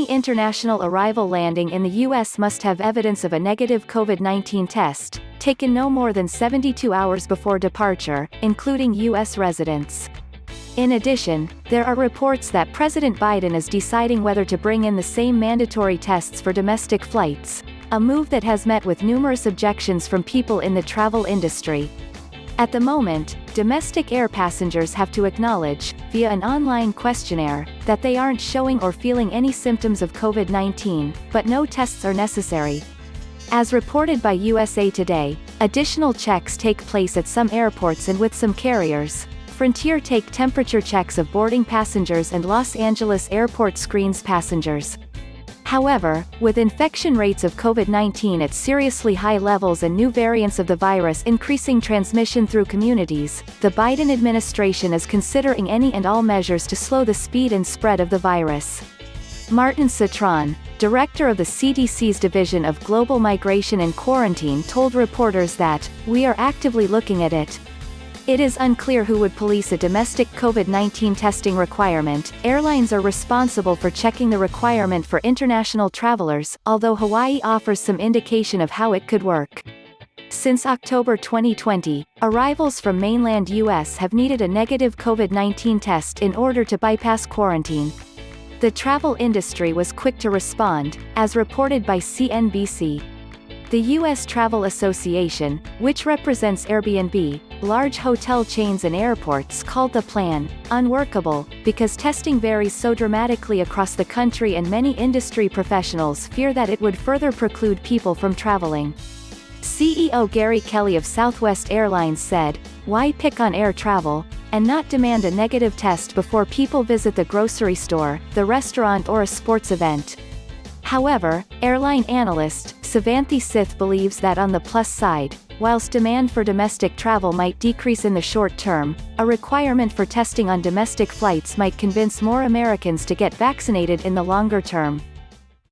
Any international arrival landing in the U.S. must have evidence of a negative COVID-19 test, taken no more than 72 hours before departure, including U.S. residents. In addition, there are reports that President Biden is deciding whether to bring in the same mandatory tests for domestic flights, a move that has met with numerous objections from people in the travel industry. At the moment, domestic air passengers have to acknowledge, via an online questionnaire, that they aren't showing or feeling any symptoms of COVID-19, but no tests are necessary. As reported by USA Today, additional checks take place at some airports and with some carriers. Frontier take temperature checks of boarding passengers and Los Angeles Airport screens passengers. However, with infection rates of COVID-19 at seriously high levels and new variants of the virus increasing transmission through communities, the Biden administration is considering any and all measures to slow the speed and spread of the virus. Martin Cetron, director of the CDC's Division of Global Migration and Quarantine, told reporters that, "We are actively looking at it. It is unclear who would police a domestic COVID-19 testing requirement. Airlines are responsible for checking the requirement for international travelers, although Hawaii offers some indication of how it could work." Since October 2020, arrivals from mainland U.S. have needed a negative COVID-19 test in order to bypass quarantine. The travel industry was quick to respond, as reported by CNBC. The U.S. Travel Association, which represents Airbnb, large hotel chains and airports, called the plan unworkable, because testing varies so dramatically across the country and many industry professionals fear that it would further preclude people from traveling. CEO Gary Kelly of Southwest Airlines said, "Why pick on air travel, and not demand a negative test before people visit the grocery store, the restaurant or a sports event?" However, airline analyst, Savanthi Syth believes that on the plus side, whilst demand for domestic travel might decrease in the short term, a requirement for testing on domestic flights might convince more Americans to get vaccinated in the longer term.